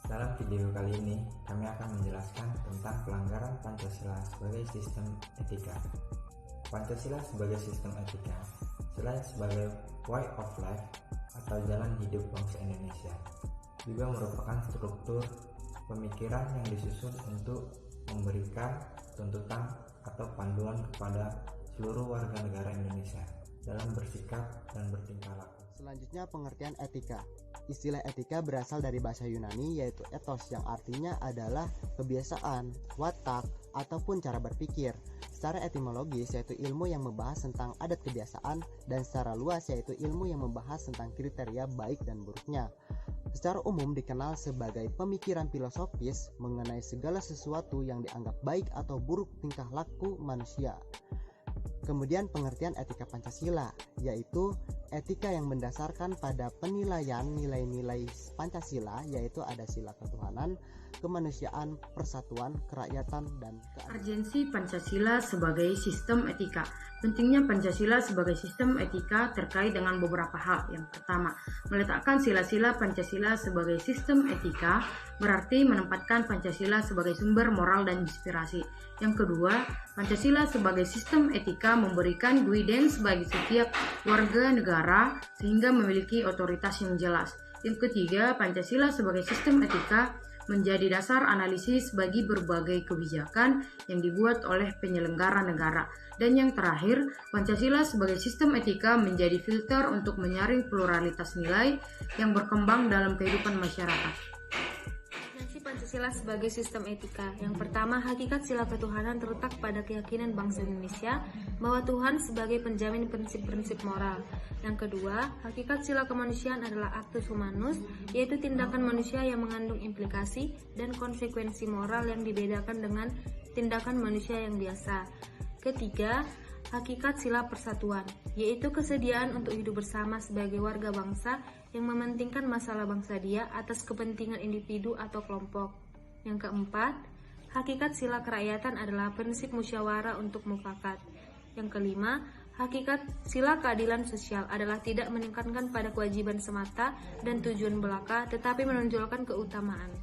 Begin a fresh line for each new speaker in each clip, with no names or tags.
Dalam video kali ini, kami akan menjelaskan tentang pelanggaran Pancasila sebagai sistem etika. Pancasila sebagai sistem etika, selain sebagai way of life atau jalan hidup bangsa Indonesia, juga merupakan struktur pemikiran yang disusun untuk memberikan tuntutan atau panduan kepada seluruh warga negara Indonesia dalam bersikap dan bertingkah laku.
Selanjutnya, pengertian etika. Istilah etika berasal dari bahasa Yunani, yaitu ethos, yang artinya adalah kebiasaan, watak, ataupun cara berpikir. Secara etimologis, yaitu ilmu yang membahas tentang adat kebiasaan, dan secara luas, yaitu ilmu yang membahas tentang kriteria baik dan buruknya. Secara umum dikenal sebagai pemikiran filosofis mengenai segala sesuatu yang dianggap baik atau buruk tingkah laku manusia. Kemudian pengertian etika Pancasila, yaitu etika yang mendasarkan pada penilaian nilai-nilai Pancasila, yaitu ada sila ketuhanan, kemanusiaan, persatuan, kerakyatan, dan
Urgensi Pancasila sebagai sistem etika. Pentingnya Pancasila sebagai sistem etika terkait dengan beberapa hal. Yang pertama, meletakkan sila-sila Pancasila sebagai sistem etika berarti menempatkan Pancasila sebagai sumber moral dan inspirasi. Yang kedua, Pancasila sebagai sistem etika memberikan guidance bagi setiap warga negara sehingga memiliki otoritas yang jelas. Yang ketiga, Pancasila sebagai sistem etika menjadi dasar analisis bagi berbagai kebijakan yang dibuat oleh penyelenggara negara. Dan yang terakhir, Pancasila sebagai sistem etika menjadi filter untuk menyaring pluralitas nilai yang berkembang dalam kehidupan masyarakat.
Pancasila sebagai sistem etika. Yang pertama, hakikat sila ketuhanan terletak pada keyakinan bangsa Indonesia bahwa Tuhan sebagai penjamin prinsip-prinsip moral. Yang kedua, hakikat sila kemanusiaan adalah actus humanus, yaitu tindakan manusia yang mengandung implikasi dan konsekuensi moral yang dibedakan dengan tindakan manusia yang biasa. Ketiga, hakikat sila persatuan, yaitu kesediaan untuk hidup bersama sebagai warga bangsa yang mementingkan masalah bangsa dia atas kepentingan individu atau kelompok. Yang keempat, hakikat sila kerakyatan adalah prinsip musyawarah untuk mufakat. Yang kelima, hakikat sila keadilan sosial adalah tidak meningkatkan pada kewajiban semata dan tujuan belaka, tetapi menonjolkan keutamaan.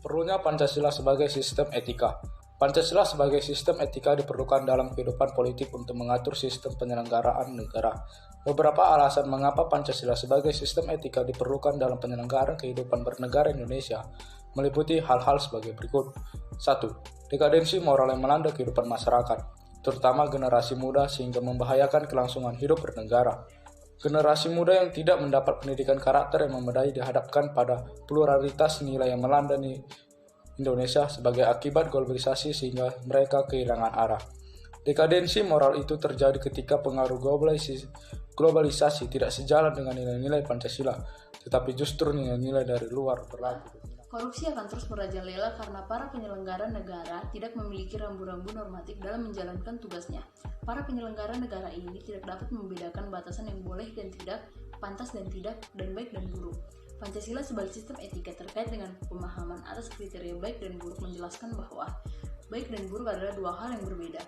Perlunya Pancasila sebagai sistem etika. Pancasila sebagai sistem etika diperlukan dalam kehidupan politik untuk mengatur sistem penyelenggaraan negara. Beberapa alasan mengapa Pancasila sebagai sistem etika diperlukan dalam penyelenggaraan kehidupan bernegara Indonesia meliputi hal-hal sebagai berikut. 1. Dekadensi moral yang melanda kehidupan masyarakat, terutama generasi muda sehingga membahayakan kelangsungan hidup bernegara. Generasi muda yang tidak mendapat pendidikan karakter yang memadai dihadapkan pada pluralitas nilai yang melanda Indonesia sebagai akibat globalisasi sehingga mereka kehilangan arah. Dekadensi moral itu terjadi ketika pengaruh globalisasi tidak sejalan dengan nilai-nilai Pancasila, tetapi justru nilai-nilai dari luar berlaku.
Korupsi akan terus merajalela karena para penyelenggara negara tidak memiliki rambu-rambu normatif dalam menjalankan tugasnya. Para penyelenggara negara ini tidak dapat membedakan batasan yang boleh dan tidak, pantas dan tidak, dan baik dan buruk. Pancasila sebagai sistem etika terkait dengan pemahaman atas kriteria baik dan buruk menjelaskan bahwa baik dan buruk adalah dua hal yang berbeda.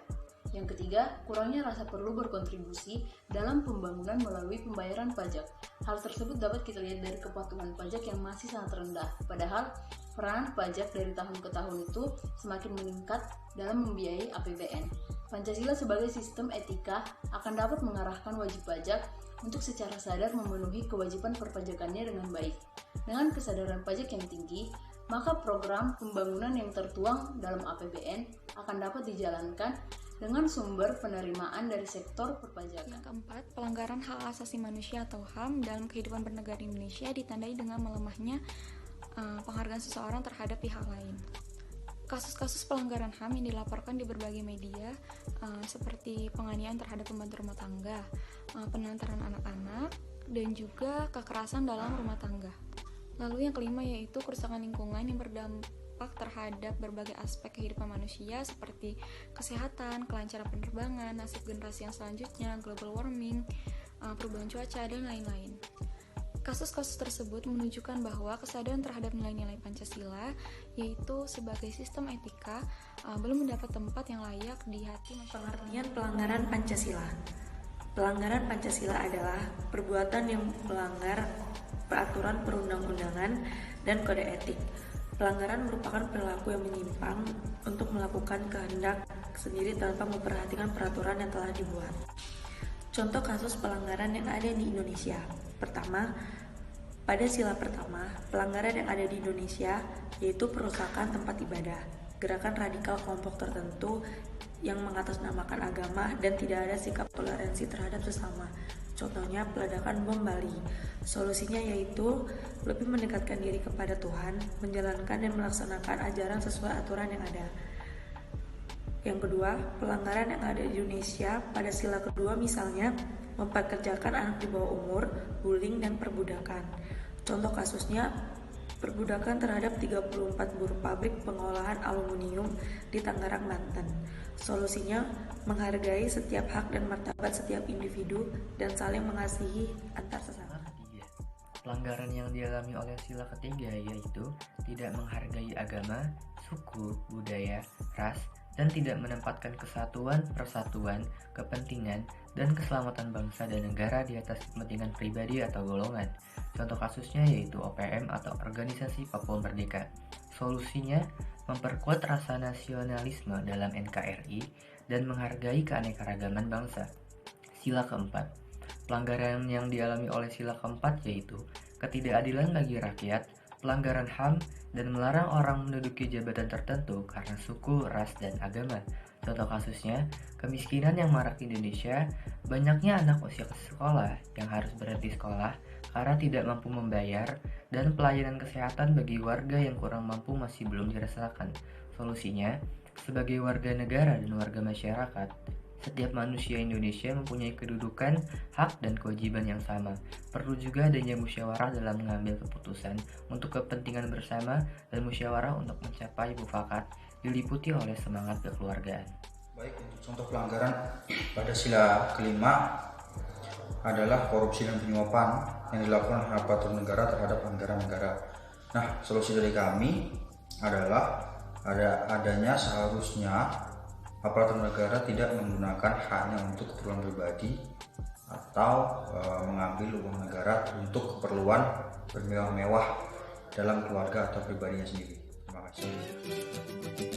Yang ketiga, kurangnya rasa perlu berkontribusi dalam pembangunan melalui pembayaran pajak. Hal tersebut dapat kita lihat dari kepatuhan pajak yang masih sangat rendah. Padahal, peran pajak dari tahun ke tahun itu semakin meningkat dalam membiayai APBN. Pancasila sebagai sistem etika akan dapat mengarahkan wajib pajak untuk secara sadar memenuhi kewajiban perpajakannya dengan baik. Dengan kesadaran pajak yang tinggi, maka program pembangunan yang tertuang dalam APBN akan dapat dijalankan dengan sumber penerimaan dari sektor perpajakan.
Yang keempat, pelanggaran hak asasi manusia atau HAM dalam kehidupan bernegara Indonesia ditandai dengan melemahnya penghargaan seseorang terhadap pihak lain. Kasus-kasus pelanggaran HAM yang dilaporkan di berbagai media seperti penganiayaan terhadap pembantu rumah tangga, penelantaran anak-anak, dan juga kekerasan dalam rumah tangga. Lalu yang kelima yaitu kerusakan lingkungan yang berdampak terhadap berbagai aspek kehidupan manusia seperti kesehatan, kelancaran penerbangan, nasib generasi yang selanjutnya, global warming, perubahan cuaca, dan lain-lain. Kasus-kasus tersebut menunjukkan bahwa kesadaran terhadap nilai-nilai Pancasila, yaitu sebagai sistem etika, belum mendapat tempat yang layak di hati masyarakat.
Pengertian pelanggaran Pancasila. Pelanggaran Pancasila adalah perbuatan yang melanggar peraturan perundang-undangan dan kode etik.
Pelanggaran merupakan perilaku yang menyimpang untuk melakukan kehendak sendiri tanpa memperhatikan peraturan yang telah dibuat. Contoh kasus pelanggaran yang ada di Indonesia. Pertama, pada sila pertama, pelanggaran yang ada di Indonesia yaitu perusakan tempat ibadah, gerakan radikal kelompok tertentu yang mengatasnamakan agama dan tidak ada sikap toleransi terhadap sesama. Contohnya peledakan bom Bali. Solusinya yaitu lebih mendekatkan diri kepada Tuhan, menjalankan dan melaksanakan ajaran sesuai aturan yang ada. Yang kedua, pelanggaran yang ada di Indonesia pada sila kedua misalnya mempekerjakan anak di bawah umur, bullying, dan perbudakan. Contoh kasusnya perbudakan terhadap 34 buruh pabrik pengolahan aluminium di Tangerang, Banten. Solusinya menghargai setiap hak dan martabat setiap individu dan saling mengasihi antar sesama.
Pelanggaran yang dialami oleh sila ketiga yaitu tidak menghargai agama, suku, budaya, ras, dan tidak menempatkan kesatuan, persatuan, kepentingan, dan keselamatan bangsa dan negara di atas kepentingan pribadi atau golongan. Contoh kasusnya yaitu OPM atau Organisasi Papua Merdeka. Solusinya memperkuat rasa nasionalisme dalam NKRI dan menghargai keanekaragaman bangsa. Sila keempat, pelanggaran yang dialami oleh sila keempat yaitu ketidakadilan bagi rakyat, pelanggaran HAM, dan melarang orang menduduki jabatan tertentu karena suku, ras, dan agama. Contoh kasusnya, kemiskinan yang marak di Indonesia, banyaknya anak usia sekolah yang harus berhenti sekolah karena tidak mampu membayar, dan pelayanan kesehatan bagi warga yang kurang mampu masih belum dirasakan. Solusinya, sebagai warga negara dan warga masyarakat, setiap manusia Indonesia mempunyai kedudukan, hak, dan kewajiban yang sama. Perlu juga adanya musyawarah dalam mengambil keputusan untuk kepentingan bersama dan musyawarah untuk mencapai mufakat, diliputi oleh semangat kekeluargaan.
Baik, untuk contoh pelanggaran pada sila kelima adalah korupsi dan penyuapan yang dilakukan oleh aparatur negara terhadap anggaran negara. Nah, solusi dari kami adalah adanya seharusnya aparatur negara tidak menggunakan haknya untuk keperluan pribadi atau mengambil uang negara untuk keperluan bermewah-mewah dalam keluarga atau pribadinya sendiri. Terima kasih.